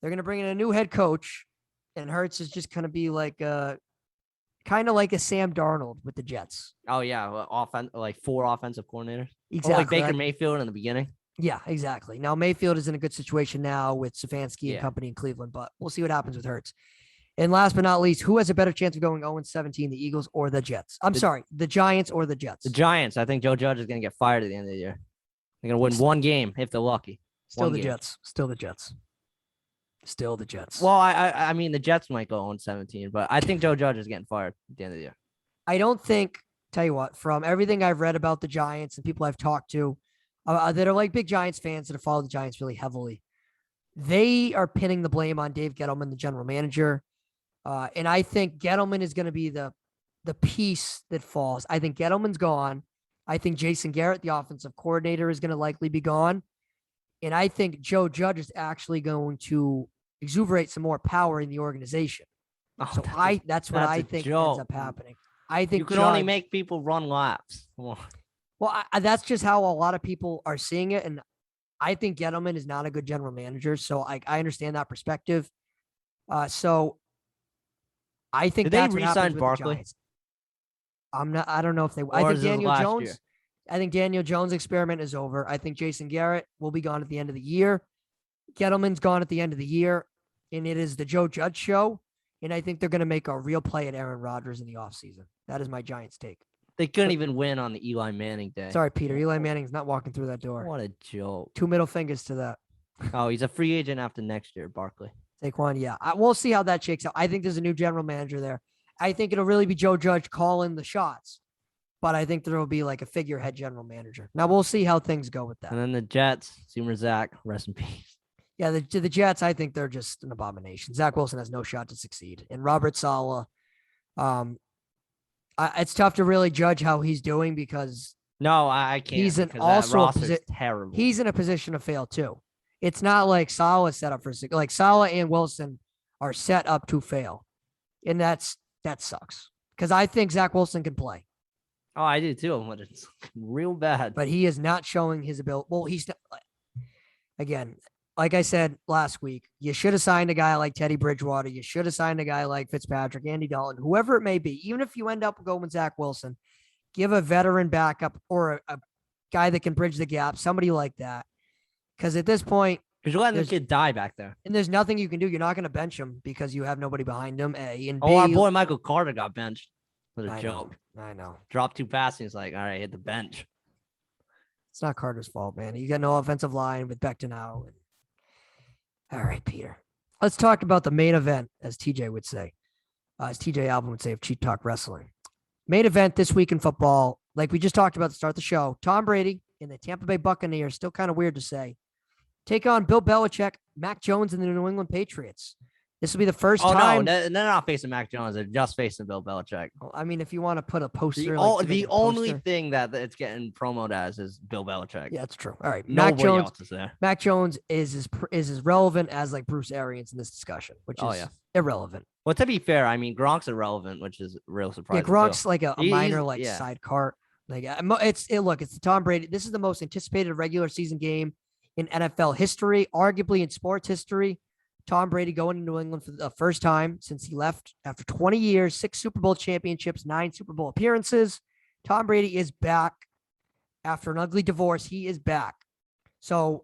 they're going to bring in a new head coach. And Hurts is just going to be like kind of like a Sam Darnold with the Jets. Oh, yeah. Like 4 offensive coordinators. Exactly. Like Baker Mayfield in the beginning. Yeah, exactly. Now, Mayfield is in a good situation now with Stefanski and company in Cleveland, but we'll see what happens with Hurts. And last but not least, who has a better chance of going 0-17, the Eagles or the Jets? The Giants or the Jets? The Giants. I think Joe Judge is going to get fired at the end of the year. They're going to win 1 game if they're lucky. Still the Jets. Still the Jets. Still the Jets. Well, I mean, the Jets might go 0-17, but I think Joe Judge is getting fired at the end of the year. I don't think, tell you what, from everything I've read about the Giants and people I've talked to that are like big Giants fans that have followed the Giants really heavily, they are pinning the blame on Dave Gettleman, the general manager. And I think Gettleman is going to be the piece that falls. I think Gettleman's gone. I think Jason Garrett, the offensive coordinator, is going to likely be gone. And I think Joe Judge is actually going to exuberate some more power in the organization. So that's what I think ends up happening. I think you can only make people run laps. Well, that's just how a lot of people are seeing it. And I think Gettleman is not a good general manager. So I understand that perspective. So I think that's what happens with Barkley? The Giants. I don't know if they. I think Daniel Jones. Year? I think Daniel Jones' experiment is over. I think Jason Garrett will be gone at the end of the year. Gettleman's gone at the end of the year, and it is the Joe Judge show. And I think they're going to make a real play at Aaron Rodgers in the offseason. That is my Giants take. They couldn't even win on the Eli Manning day. Sorry, Peter. Eli Manning's not walking through that door. What a joke. 2 middle fingers to that. Oh, he's a free agent after next year, Barkley. Saquon, yeah. We'll see how that shakes out. I think there's a new general manager there. I think it'll really be Joe Judge calling the shots. But I think there will be like a figurehead general manager. Now, we'll see how things go with that. And then the Jets, Seymour Zach, rest in peace. Yeah, the Jets, I think they're just an abomination. Zach Wilson has no shot to succeed. And Robert Saleh, it's tough to really judge how he's doing because I can't. He's terrible. He's in a position to fail too. It's not like Saleh set up for like Saleh and Wilson are set up to fail, and that sucks because I think Zach Wilson can play. Oh, I do too. But it's real bad. But he is not showing his ability. Well, he's not, again. Like I said last week, you should have signed a guy like Teddy Bridgewater. You should have signed a guy like Fitzpatrick, Andy Dalton, whoever it may be. Even if you end up going with Zach Wilson, give a veteran backup or a guy that can bridge the gap, somebody like that. Because at this point, because you're letting the kid die back there, and there's nothing you can do. You're not going to bench him because you have nobody behind him. A and B. Our boy Michael Carter got benched. What a joke! I know. Dropped 2 passes. He's like, all right, hit the bench. It's not Carter's fault, man. You got no offensive line with Becton out. All right, Peter. Let's talk about the main event, as TJ would say. As TJ Alvin would say of Cheap Talk Wrestling. Main event this week in football, like we just talked about to start the show, Tom Brady and the Tampa Bay Buccaneers, still kind of weird to say, take on Bill Belichick, Mac Jones, and the New England Patriots. This will be the first Oh time. no, they're not facing Mac Jones. They're just facing Bill Belichick. I mean, if you want to put a poster, The only poster. thing that it's getting promoted as is Bill Belichick. Yeah, that's true. All right, Nobody else is there. Mac Jones is as relevant as like Bruce Arians in this discussion, which is irrelevant. Well, to be fair, I mean Gronk's irrelevant, which is real surprising. Yeah, Gronk's too. like a minor sidecar. Like it's the Tom Brady. This is the most anticipated regular season game in NFL history, arguably in sports history. Tom Brady going to New England for the first time since he left after 20 years, 6 Super Bowl championships, 9 Super Bowl appearances. Tom Brady is back after an ugly divorce. He is back. So,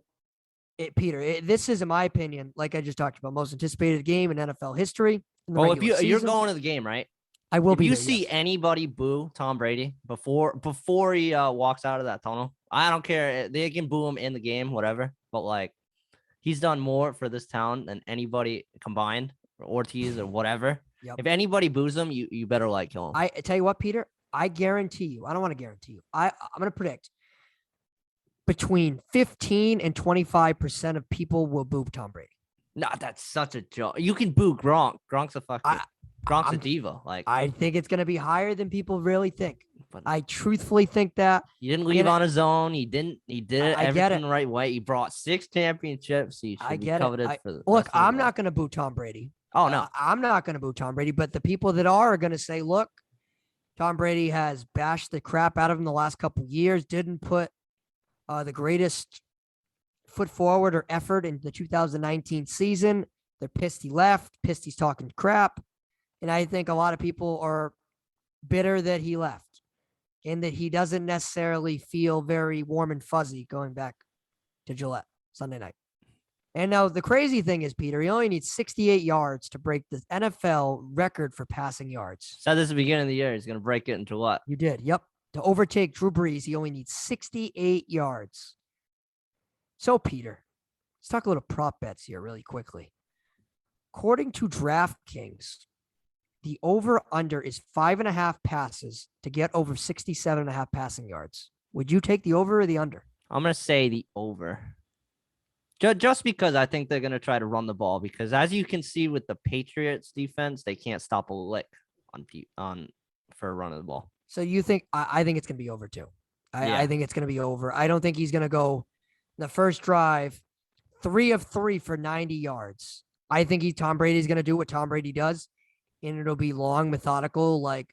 Peter, this is, in my opinion, like I just talked about, most anticipated game in NFL history. Well, if you're going to the game, right? I will be. If you see anybody boo Tom Brady before he walks out of that tunnel, I don't care. They can boo him in the game, whatever. But like, he's done more for this town than anybody combined, or Ortiz or whatever. Yep. If anybody boos him, you better like kill him. I tell you what, Peter, I guarantee you. I don't want to guarantee you. I'm going to predict between 15 and 25% of people will boo Tom Brady. No, that's such a joke. You can boo Gronk. Gronk's a diva. Like, I think it's going to be higher than people really think. But I truthfully think that he didn't leave on his own. He did everything the right way. He brought 6 championships. He should be coveted for the look, I'm not going to boo Tom Brady. Oh no, I'm not going to boo Tom Brady. But the people that are going to say, look, Tom Brady has bashed the crap out of him the last couple of years. Didn't put the greatest foot forward or effort in the 2019 season. They're pissed he left. Pissed he's talking crap. And I think a lot of people are bitter that he left and that he doesn't necessarily feel very warm and fuzzy going back to Gillette Sunday night. And now the crazy thing is, Peter, he only needs 68 yards to break the NFL record for passing yards. Said this at the beginning of the year. He's going to break it in Gillette. You did. Yep. To overtake Drew Brees, he only needs 68 yards. So, Peter, let's talk a little prop bets here really quickly. According to DraftKings, the over-under is 5.5 passes to get over 67.5 passing yards. Would you take the over or the under? I'm going to say the over. Just because I think they're going to try to run the ball. Because as you can see with the Patriots defense, they can't stop a lick for a run of the ball. So you think – I think it's going to be over too. I think it's going to be over. I don't think he's going to go the first drive 3 of 3 for 90 yards. I think Tom Brady's going to do what Tom Brady does. And it'll be long, methodical, like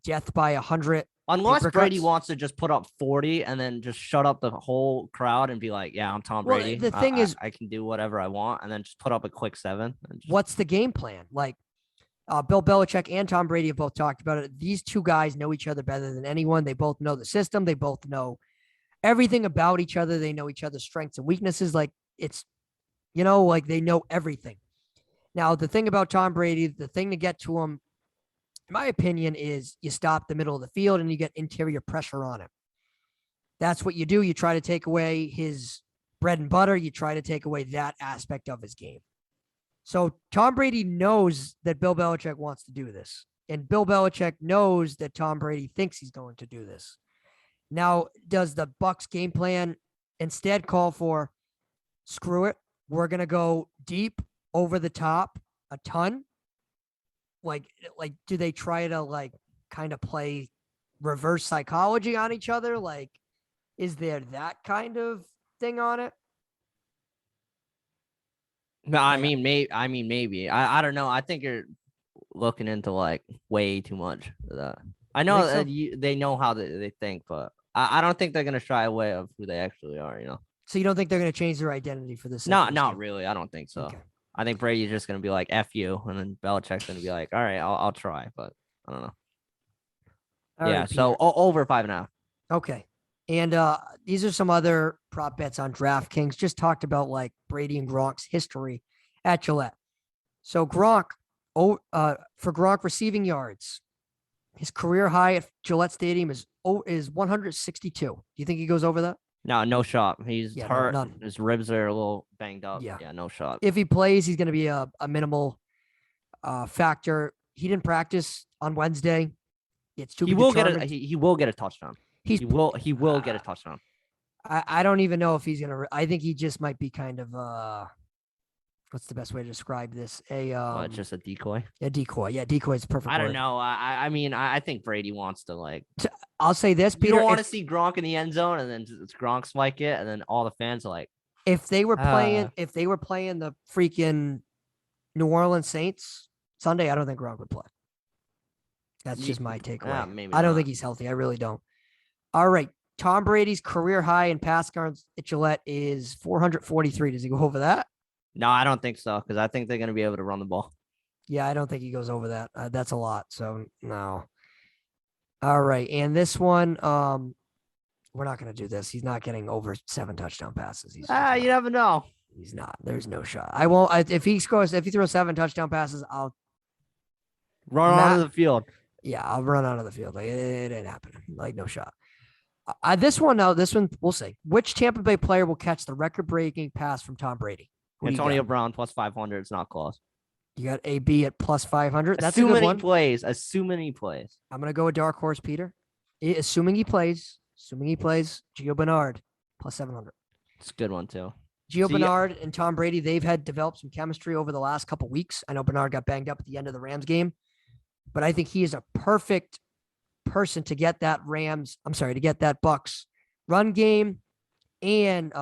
death by 100. Unless Brady wants to just put up 40 and then just shut up the whole crowd and be like, yeah, I'm Tom Brady. The thing is, I can do whatever I want and then just put up a quick 7. What's the game plan? Like Bill Belichick and Tom Brady have both talked about it. These two guys know each other better than anyone. They both know the system. They both know everything about each other. They know each other's strengths and weaknesses. Like it's, like they know everything. Now, the thing about Tom Brady, the thing to get to him, in my opinion, is you stop the middle of the field and you get interior pressure on him. That's what you do. You try to take away his bread and butter. You try to take away that aspect of his game. So Tom Brady knows that Bill Belichick wants to do this. And Bill Belichick knows that Tom Brady thinks he's going to do this. Now, does the Bucs game plan instead call for, screw it, we're going to go deep, over the top a ton? Like do they try to kind of play reverse psychology on each other? Like, is there that kind of thing on it? No, I mean maybe. I don't know. I think you're looking into way too much of that. I know that they know how they think, but I don't think they're gonna shy away of who they actually are. So you don't think they're gonna change their identity for this? No, not really. I don't think so. Okay. I think Brady's just going to be like, F you. And then Belichick's going to be like, all right, I'll try. But I don't know. All right, so over 5.5. Okay. And these are some other prop bets on DraftKings. Just talked about Brady and Gronk's history at Gillette. So Gronk, for Gronk receiving yards, his career high at Gillette Stadium is 162. Do you think he goes over that? No shot. He's hurt. None. His ribs are a little banged up. Yeah, no shot. If he plays, he's going to be a minimal factor. He didn't practice on Wednesday. It's too. He will get a touchdown. He will get a touchdown. I don't even know if he's going to. I think he just might be kind of what's the best way to describe this? It's just a decoy. A decoy. Yeah, decoy is the perfect I don't word. know. I mean, I think Brady wants to like. I'll say this, You Peter. don't want to see Gronk in the end zone, and then Gronk spike it, and then all the fans are like, if they were playing the freaking New Orleans Saints Sunday, I don't think Gronk would play. That's just my takeaway. maybe I don't not. think he's healthy. I really don't. All right. Tom Brady's career high in pass yards at Gillette is 443. Does he go over that? No, I don't think so, because I think they're going to be able to run the ball. Yeah, I don't think he goes over that. That's a lot. So no. All right. And this one, we're not going to do this. He's not getting over 7 touchdown passes. You never know. He's not. There's no shot. I won't. If he throws 7 touchdown passes, I'll run onto the field. Yeah, I'll run out of the field. Like, it ain't happening. Like, no shot. This one, we'll see. Which Tampa Bay player will catch the record-breaking pass from Tom Brady? Antonio Brown plus 500. It's not close. You got AB at plus 500. That's Assume a good many one. plays. Assume many plays. I'm going to go with dark horse, Peter. Assuming he plays. Gio Bernard plus 700. It's a good one, too. Bernard and Tom Brady, they've had developed some chemistry over the last couple weeks. I know Bernard got banged up at the end of the Rams game, but I think he is a perfect person to get that Bucs run game and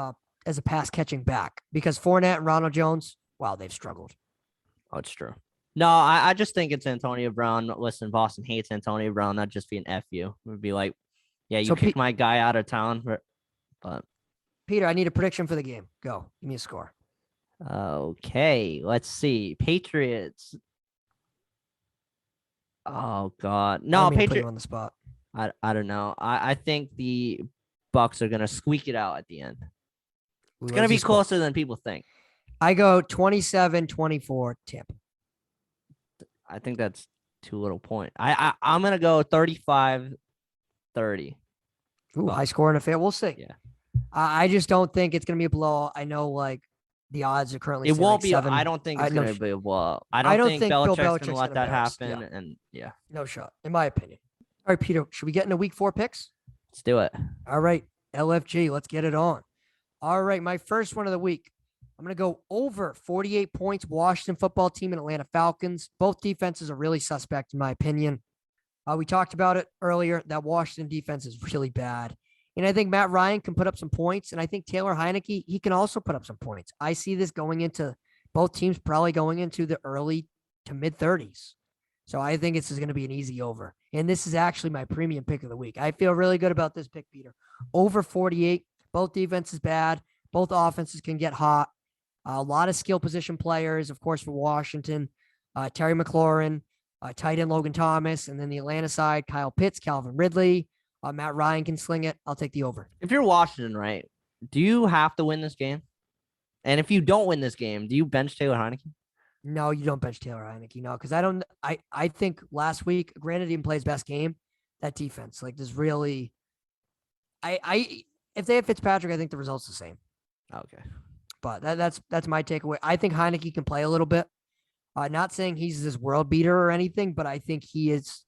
as a pass catching back, because Fournette and Ronald Jones, wow, they've struggled. Oh, it's true. No, I just think it's Antonio Brown. Listen, Boston hates Antonio Brown. That'd just be an F you. It would be like, yeah, you kick my guy out of town. But Peter, I need a prediction for the game. Go. Give me a score. Okay, let's see. Patriots. Oh God, no, Patriots. Put you on the spot. I don't know. I think the Bucs are gonna squeak it out at the end. It's gonna be closer than people think. I go 27-24 Tampa. I think that's too little point. I'm gonna go 35-30. Ooh, high score and a fair. We'll see. Yeah. I just don't think it's gonna be a blowout. I know, like, the odds are currently. It won't like be. 7. I don't think it's gonna be a blowout. I don't think Bill Belichick's gonna let that embarrass. happen. And yeah, no shot, in my opinion. All right, Peter, should we get into week 4 picks? Let's do it. All right, LFG, let's get it on. All right, my first one of the week. I'm going to go over 48 points, Washington football team and Atlanta Falcons. Both defenses are really suspect, in my opinion. We talked about it earlier. That Washington defense is really bad. And I think Matt Ryan can put up some points. And I think Taylor Heineke, he can also put up some points. I see this going into both teams probably going into the early to mid-30s. So I think this is going to be an easy over. And this is actually my premium pick of the week. I feel really good about this pick, Peter. Over 48. Both defenses bad. Both offenses can get hot. A lot of skill position players, of course, for Washington. Terry McLaurin, tight end Logan Thomas, and then the Atlanta side, Kyle Pitts, Calvin Ridley. Matt Ryan can sling it. I'll take the over. If you're Washington, right, do you have to win this game? And if you don't win this game, do you bench Taylor Heineke? No, you don't bench Taylor Heineke. No, because I think last week, granted, he didn't play his best game. That defense, like, there's really, if they have Fitzpatrick, I think the result's the same. Okay. But that's my takeaway. I think Heineke can play a little bit. Not saying he's this world beater or anything, but I think he is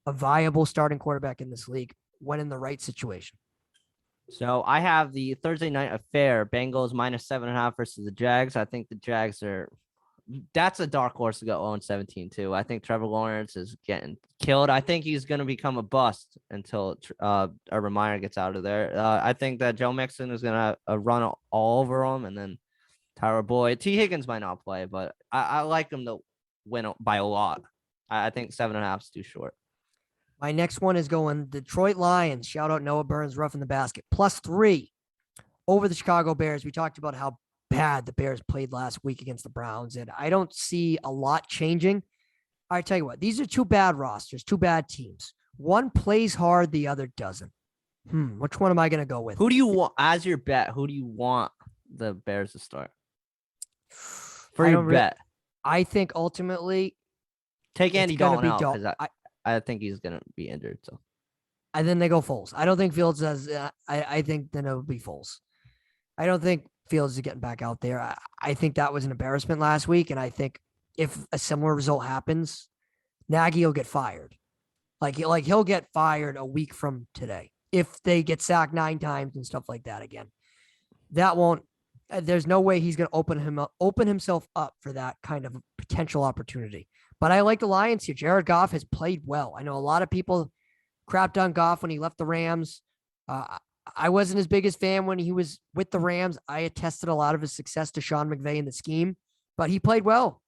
a viable starting quarterback in this league when in the right situation. So I have the Thursday night affair, Bengals -7.5 versus the Jags. I think the Jags that's a dark horse to go 0-17 too. I think Trevor Lawrence is getting killed. I think he's going to become a bust until Urban Meyer gets out of there. I think that Joe Mixon is going to run all over him, and then Tyler Boyd. T. Higgins might not play, but I like him to win by a lot. I think 7.5 is too short. My next one is going Detroit Lions. Shout out Noah Burns, roughing the basket. +3 over the Chicago Bears. We talked about how bad the Bears played last week against the Browns, and I don't see a lot changing. All right, tell you what, these are two bad rosters, two bad teams. One plays hard, the other doesn't. Which one am I going to go with? Who do you want as your bet? Who do you want the Bears to start for your bet? I think ultimately take Andy Dalton out because I think he's going to be injured. So, and then they go Foles. I don't think Fields does. I think then it would be Foles. I don't think Fields is getting back out there. I think that was an embarrassment last week, and I think if a similar result happens, Nagy will get fired. Like he'll get fired a week from today if they get sacked 9 times and stuff like that again. That won't There's no way he's going to open himself up for that kind of potential opportunity. But I like the Lions here. Jared Goff has played well. I know a lot of people crapped on Goff when he left the Rams. I wasn't his biggest fan when he was with the Rams. I attested a lot of his success to Sean McVay in the scheme, but he played well.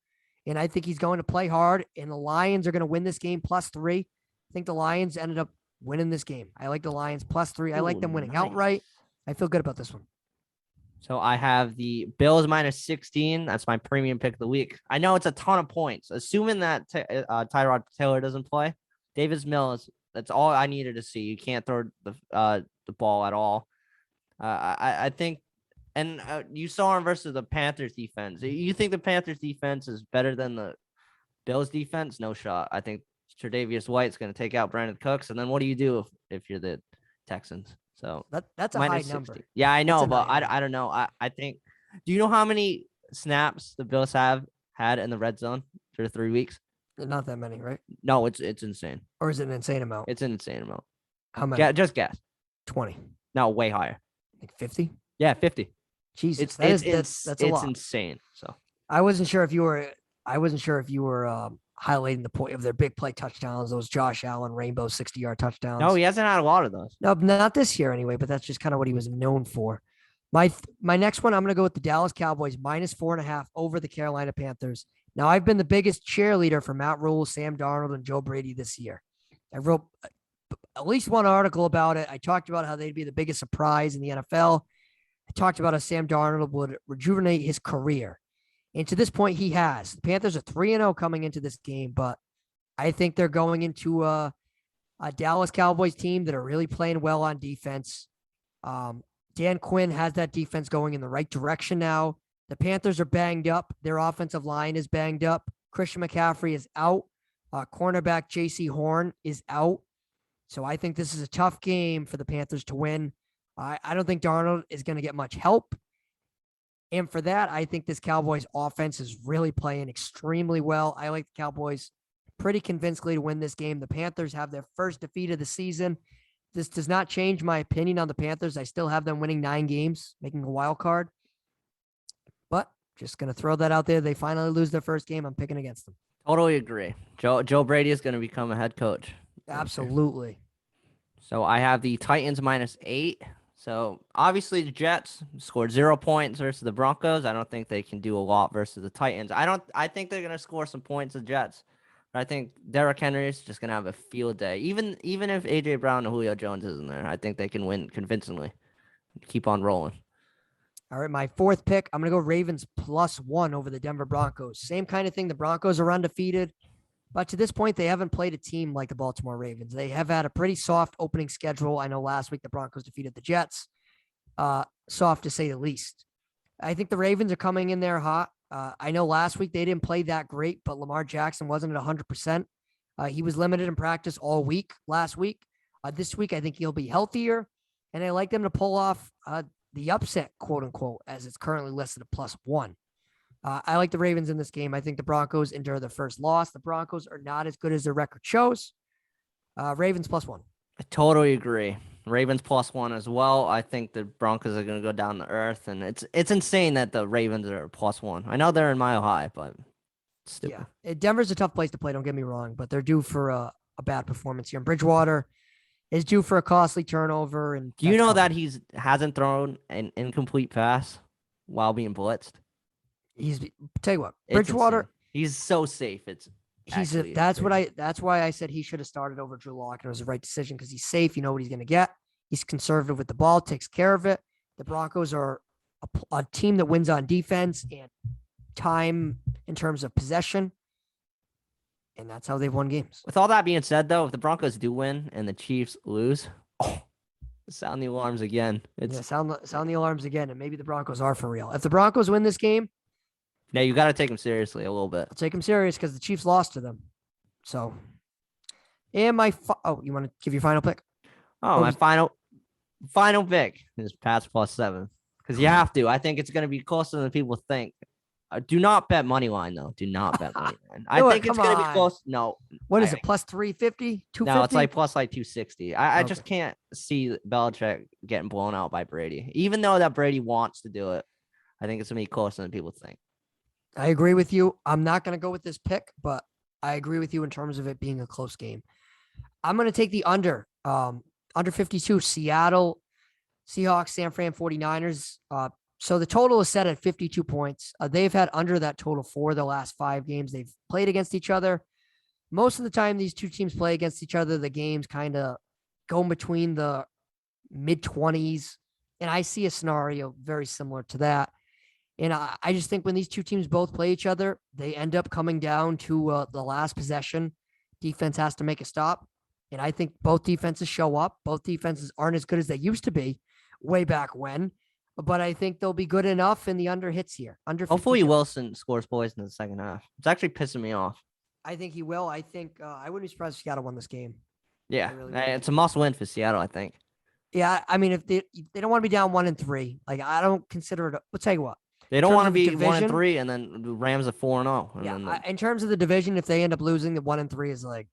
And I think he's going to play hard, and the Lions are going to win this game +3. I think the Lions ended up winning this game. I like the Lions +3. I like them winning outright. I feel good about this one. So I have the Bills -16. That's my premium pick of the week. I know it's a ton of points. Assuming that Tyrod Taylor doesn't play, Davis Mills, that's all I needed to see. You can't throw the ball at all. I think, and you saw him versus the Panthers defense. You think the Panthers defense is better than the Bills defense? No shot. I think Tre'Davious White's going to take out Brandon Cooks. And then what do you do if you're the Texans? So that's a high number. Yeah, I know, but I don't know. I think, do you know how many snaps the Bills have had in the red zone for 3 weeks? Not that many, right? No, it's insane. Or is it an insane amount? It's an insane amount. How many? Just guess. 20. No, way higher. Like 50? Yeah, 50. Jesus, that's a lot. It's insane. So I wasn't sure if you were highlighting the point of their big play touchdowns, those Josh Allen rainbow 60-yard touchdowns. No, he hasn't had a lot of those. No, not this year anyway, but that's just kind of what he was known for. My next one, I'm going to go with the Dallas Cowboys -4.5 over the Carolina Panthers. Now, I've been the biggest cheerleader for Matt Rule, Sam Darnold, and Joe Brady this year. I wrote at least one article about it. I talked about how they'd be the biggest surprise in the NFL. I talked about how Sam Darnold would rejuvenate his career. And to this point, he has. The Panthers are 3-0 coming into this game, but I think they're going into a Dallas Cowboys team that are really playing well on defense. Dan Quinn has that defense going in the right direction now. The Panthers are banged up. Their offensive line is banged up. Christian McCaffrey is out. Cornerback J.C. Horn is out. So I think this is a tough game for the Panthers to win. I don't think Darnold is going to get much help. And for that, I think this Cowboys offense is really playing extremely well. I like the Cowboys pretty convincingly to win this game. The Panthers have their first defeat of the season. This does not change my opinion on the Panthers. I still have them winning 9 games, making a wild card. But just going to throw that out there. They finally lose their first game. I'm picking against them. Totally agree. Joe Brady is going to become a head coach. Absolutely. So I have the Titans -8. So obviously the Jets scored 0 points versus the Broncos. I don't think they can do a lot versus the Titans. I think they're gonna score some points, the Jets. But I think Derrick Henry is just gonna have a field day. Even if AJ Brown and Julio Jones isn't there, I think they can win convincingly. Keep on rolling. All right, my fourth pick, I'm gonna go Ravens +1 over the Denver Broncos. Same kind of thing. The Broncos are undefeated, but to this point, they haven't played a team like the Baltimore Ravens. They have had a pretty soft opening schedule. I know last week the Broncos defeated the Jets. Soft to say the least. I think the Ravens are coming in there hot. I know last week they didn't play that great, but Lamar Jackson wasn't at 100%. He was limited in practice all week last week. This week, I think he'll be healthier, and I like them to pull off the upset, quote unquote, as it's currently listed at +1. I like the Ravens in this game. I think the Broncos endure their first loss. The Broncos are not as good as their record shows. Ravens +1. I totally agree. Ravens +1 as well. I think the Broncos are going to go down to earth, and it's insane that the Ravens are +1. I know they're in Mile High, but it's stupid. Yeah, Denver's a tough place to play. Don't get me wrong, but they're due for a bad performance here. And Bridgewater is due for a costly turnover. And do you know that he hasn't thrown an incomplete pass while being blitzed? Tell you what, Bridgewater. He's so safe. That's why I said he should have started over Drew Lock, and it was the right decision because he's safe. You know what he's going to get. He's conservative with the ball, takes care of it. The Broncos are a team that wins on defense and time in terms of possession, and that's how they've won games. With all that being said, though, if the Broncos do win and the Chiefs lose, sound the alarms again. Sound the alarms again, and maybe the Broncos are for real. If the Broncos win this game, yeah, you got to take them seriously a little bit. I'll take them serious because the Chiefs lost to them. So, and you want to give your final pick? Oh, my final pick is Pats +7 because you have to. I think it's going to be closer than people think. Do not bet money line though. Do not bet money line. I think it's going to be close. No. What is it? +350? 250? No, it's like +260. I just can't see Belichick getting blown out by Brady, even though that Brady wants to do it. I think it's going to be closer than people think. I agree with you. I'm not going to go with this pick, but I agree with you in terms of it being a close game. I'm going to take the under 52, Seattle Seahawks, San Fran 49ers. So the total is set at 52 points. They've had under that total for the last 5 games they've played against each other. Most of the time these two teams play against each other, the games kind of go in between the mid-20s. And I see a scenario very similar to that. And I just think when these two teams both play each other, they end up coming down to the last possession. Defense has to make a stop. And I think both defenses show up. Both defenses aren't as good as they used to be way back when. But I think they'll be good enough, and the under hits here. Hopefully Wilson scores points in the second half. It's actually pissing me off. I think he will. I think I wouldn't be surprised if Seattle won this game. Yeah, really it's a must-win for Seattle, I think. Yeah, I mean, if they don't want to be down 1-3, like I don't consider it. We'll tell you what. They don't want to be 1-3, and then the Rams are 4-0. Yeah, in terms of the division, if they end up losing, the 1-3 is like,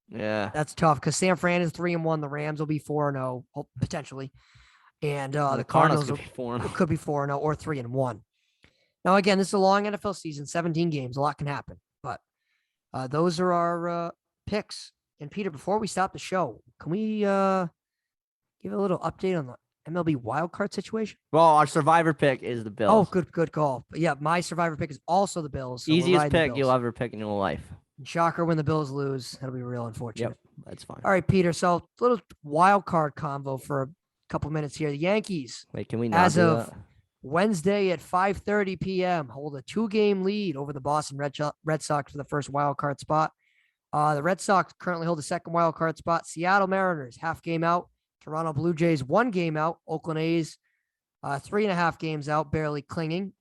yeah, that's tough because San Fran is 3-1. The Rams will be 4-0 potentially, and the Cardinals could be 4-0 or 3-1. Now, again, this is a long NFL season, 17 games, a lot can happen, but those are our picks. And Peter, before we stop the show, can we give a little update on the MLB wildcard situation? Well, our survivor pick is the Bills. Oh, good call. But yeah, my survivor pick is also the Bills. So easiest pick you'll ever pick in your life. Shocker when the Bills lose. That'll be real unfortunate. Yep, that's fine. All right, Peter. So a little wild card convo for a couple minutes here. The Yankees, wait, can we not as do of that? Wednesday at 5:30 p.m., hold a 2-game lead over the Boston Red Sox for the first wild card spot. The Red Sox currently hold the second wild card spot. Seattle Mariners, half game out. Toronto Blue Jays, 1 game out. Oakland A's, 3.5 games out, barely clinging.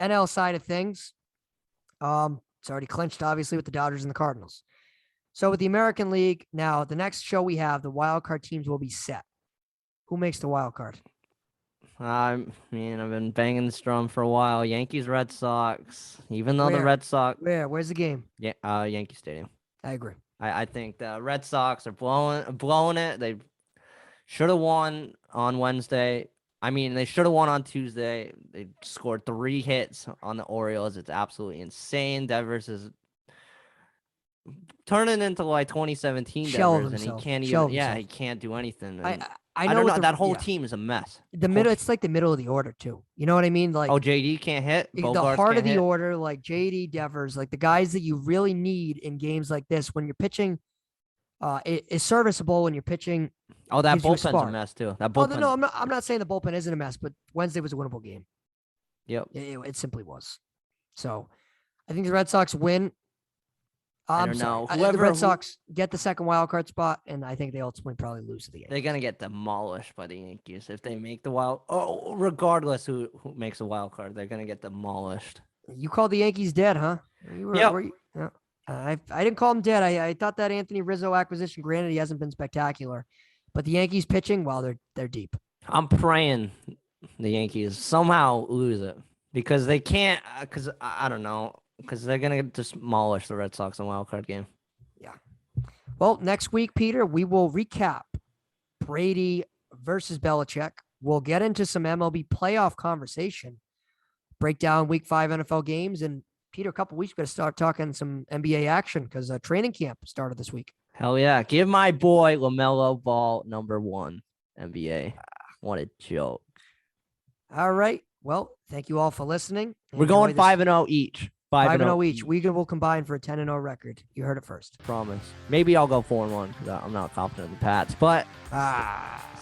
NL side of things, it's already clinched, obviously, with the Dodgers and the Cardinals. So with the American League, now the next show we have, the wild card teams will be set. Who makes the wild card? I've been banging this drum for a while. Yankees, Red Sox. Even though the Red Sox, where's the game? Yeah, Yankee Stadium. I agree. I think the Red Sox are blowing it. They should have won on Wednesday. I mean, they should have won on Tuesday. They scored 3 hits on the Orioles. It's absolutely insane. Devers is turning into like 2017 Devers, and he can't even. He can't do anything. I don't know. That whole team is a mess. It's like the middle of the order too. You know what I mean? Like, JD can't hit. The heart of the order, like JD, Devers, like the guys that you really need in games like this when you're pitching. It's serviceable when you're pitching. Oh, that bullpen's a mess too. That bullpen. No, I'm not saying the bullpen isn't a mess, but Wednesday was a winnable game. Yep. It simply was. So I think the Red Sox win. I don't know. The Red Sox get the second wild card spot, and I think they ultimately probably lose to the Yankees. They're gonna get demolished by the Yankees if they make the wild. Oh, regardless who makes a wild card, they're gonna get demolished. You called the Yankees dead, huh? Yeah. I didn't call him dead. I thought that Anthony Rizzo acquisition, granted he hasn't been spectacular, but the Yankees pitching, well, they're deep. I'm praying the Yankees somehow lose it because they can't. Because I don't know. Because they're gonna demolish the Red Sox in the wild card game. Yeah. Well, next week, Peter, we will recap Brady versus Belichick. We'll get into some MLB playoff conversation, break down Week 5 NFL games, and Peter, a couple weeks, we're going to start talking some NBA action because training camp started this week. Hell yeah. Give my boy LaMelo Ball #1 NBA. What a joke. All right. Well, thank you all for listening. We're going 5-0 each. 5-0 each. We will combine for a 10-0 record. You heard it first. Promise. Maybe I'll go 4-1 because I'm not confident in the Pats, but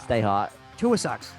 stay hot. Tua sucks.